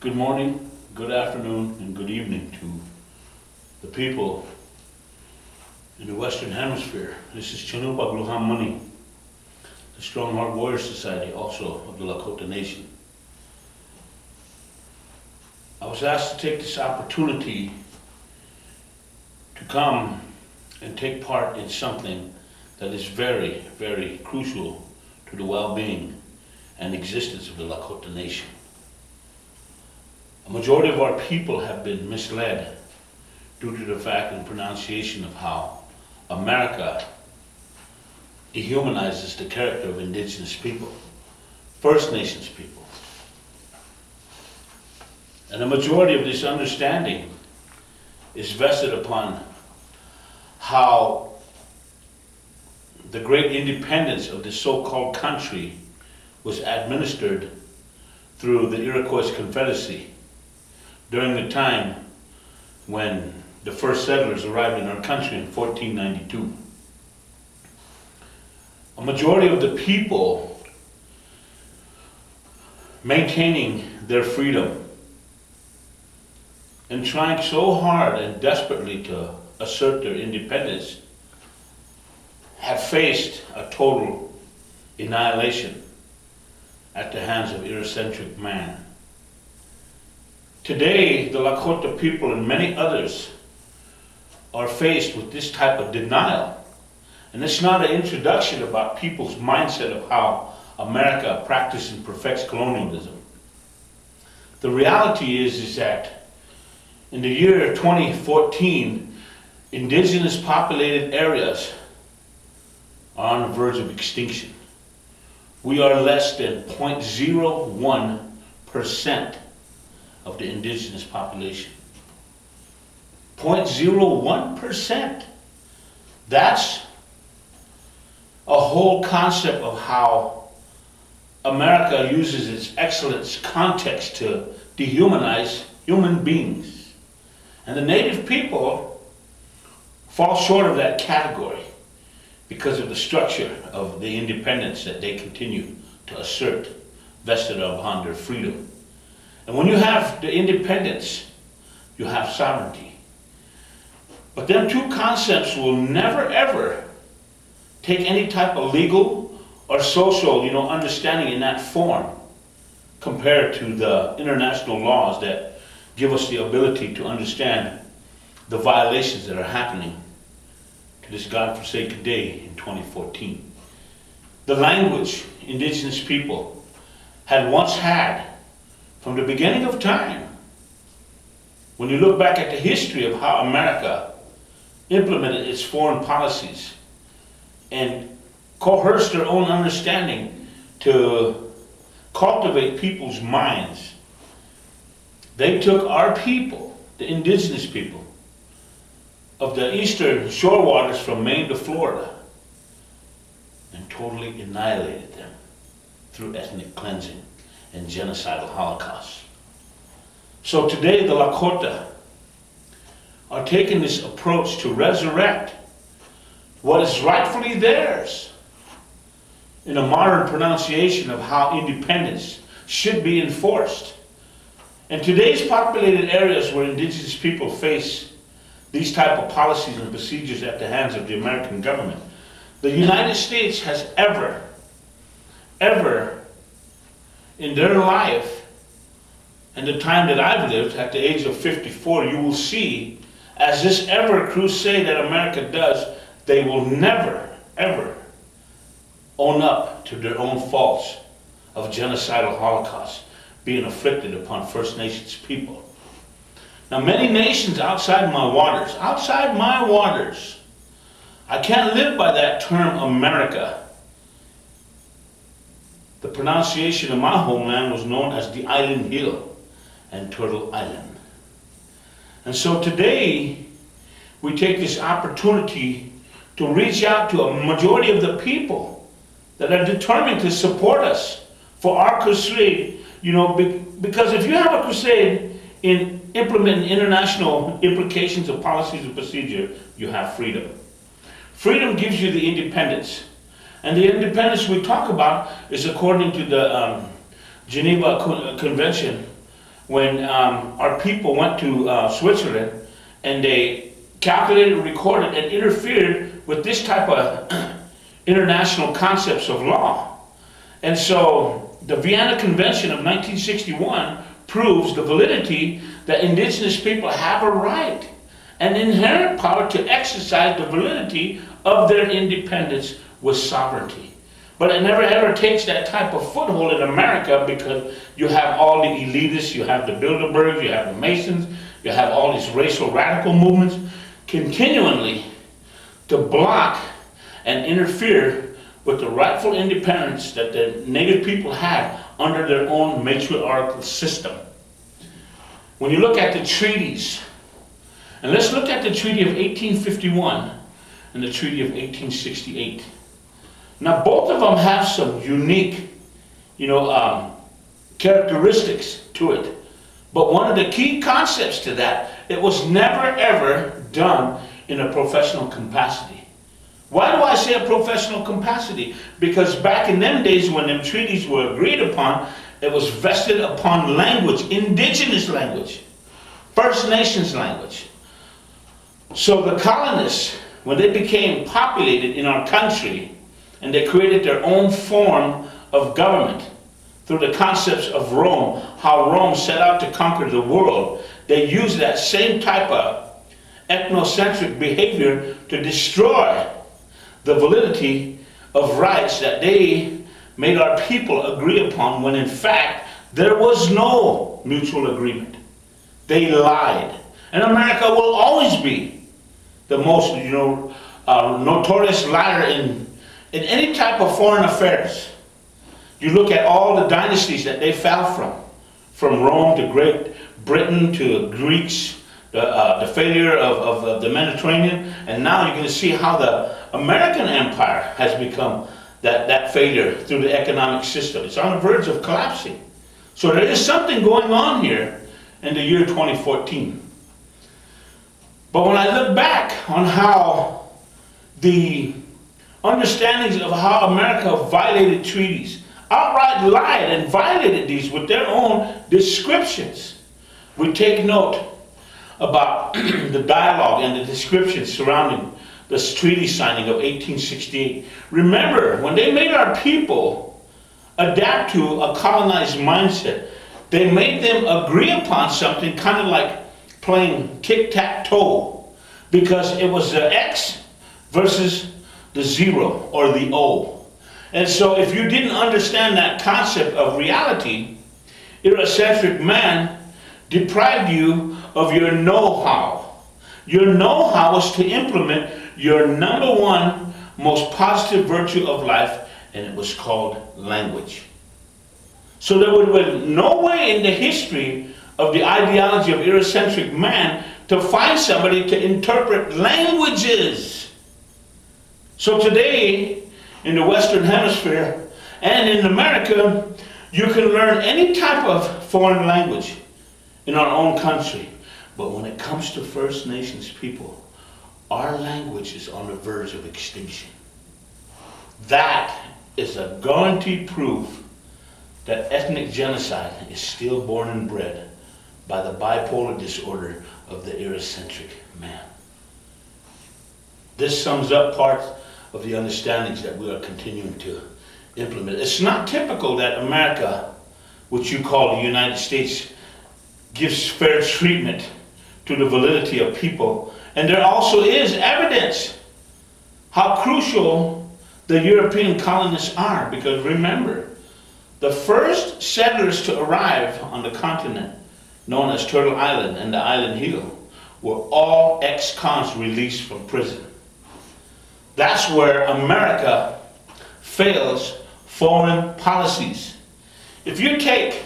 Good morning, good afternoon, and good evening to the people in the Western Hemisphere. This is Canupa, Gluha, the StrongHeart Warrior Society, also of the Lakota Nation. I was asked to take this opportunity to come and take part in something that is very, very crucial to the well-being and existence of the Lakota Nation. A majority of our people have been misled due to the fact and pronunciation of how America dehumanizes the character of Indigenous people, First Nations people. And the majority of this understanding is vested upon how the great independence of this so-called country was administered through the Iroquois Confederacy during the time when the first settlers arrived in our country in 1492. A majority of the people maintaining their freedom and trying so hard and desperately to assert their independence have faced a total annihilation at the hands of Eurocentric man. Today, the Lakota people and many others are faced with this type of denial. And it's not an introduction about people's mindset of how America practices and perfects colonialism. The reality is that in the year 2014, indigenous populated areas are on the verge of extinction. We are less than 0.01% of the indigenous population. 0.01%. That's a whole concept of how America uses its excellence context to dehumanize human beings. And the native people fall short of that category because of the structure of the independence that they continue to assert, vested upon their freedom. And when you have the independence, you have sovereignty. But them two concepts will never ever take any type of legal or social, understanding in that form compared to the international laws that give us the ability to understand the violations that are happening to this godforsaken day in 2014. The language indigenous people had once had from the beginning of time, when you look back at the history of how America implemented its foreign policies and coerced their own understanding to cultivate people's minds, they took our people, the indigenous people, of the eastern shore waters from Maine to Florida and totally annihilated them through ethnic cleansing and genocidal holocaust. So today the Lakota are taking this approach to resurrect what is rightfully theirs in a modern pronunciation of how independence should be enforced. In today's populated areas where indigenous people face these type of policies and procedures at the hands of the American government, the United States has ever in their life, and the time that I've lived at the age of 54, you will see, as this ever crusade that America does, they will never, ever own up to their own faults of genocidal holocaust being afflicted upon First Nations people. Now, many nations outside my waters, I can't live by that term America. The pronunciation of my homeland was known as the Island Hill and Turtle Island. And so today, we take this opportunity to reach out to a majority of the people that are determined to support us for our crusade, because if you have a crusade in implementing international implications of policies and procedure, you have freedom. Freedom gives you the independence. And the independence we talk about is according to the Geneva Convention, when our people went to Switzerland and they calculated, recorded, and interfered with this type of international concepts of law. And so the Vienna Convention of 1961 proves the validity that indigenous people have a right and inherent power to exercise the validity of their independence with sovereignty. But it never ever takes that type of foothold in America, because you have all the elitists, you have the Bilderbergs, you have the Masons, you have all these racial radical movements continually to block and interfere with the rightful independence that the native people have under their own matriarchal system. When you look at the treaties, and let's look at the Treaty of 1851 and the Treaty of 1868. Now, both of them have some unique, characteristics to it. But one of the key concepts to that, it was never ever done in a professional capacity. Why do I say a professional capacity? Because back in them days when them treaties were agreed upon, it was vested upon language, indigenous language, First Nations language. So the colonists, when they became populated in our country, and they created their own form of government through the concepts of Rome, how Rome set out to conquer the world, they used that same type of ethnocentric behavior to destroy the validity of rights that they made our people agree upon, when in fact there was no mutual agreement. They lied. And America will always be the most notorious liar in any type of foreign affairs. You look at all the dynasties that they fell from Rome to Great Britain to Greeks, the failure of the Mediterranean, and now you're going to see how the American empire has become that failure through the economic system. It's on the verge of collapsing. So there is something going on here in the year 2014. But when I look back on how the understandings of how America violated treaties, outright lied and violated these with their own descriptions, we take note about the dialogue and the descriptions surrounding this treaty signing of 1868. Remember, when they made our people adapt to a colonized mindset, they made them agree upon something kind of like playing tic-tac-toe, because it was the X versus the 0 or the O. And so if you didn't understand that concept of reality, Eurocentric man deprived you of your know-how. Your know-how was to implement your number one most positive virtue of life, and it was called language. So there would have been no way in the history of the ideology of Eurocentric man to find somebody to interpret languages. So today, in the Western Hemisphere and in America, you can learn any type of foreign language in our own country. But when it comes to First Nations people, our language is on the verge of extinction. That is a guaranteed proof that ethnic genocide is still born and bred by the bipolar disorder of the Eurocentric man. This sums up parts of the understandings that we are continuing to implement. It's not typical that America, which you call the United States, gives fair treatment to the validity of people. And there also is evidence how crucial the European colonists are, because remember, the first settlers to arrive on the continent, known as Turtle Island and the Island Hill, were all ex-cons released from prison. That's where America fails foreign policies. If you take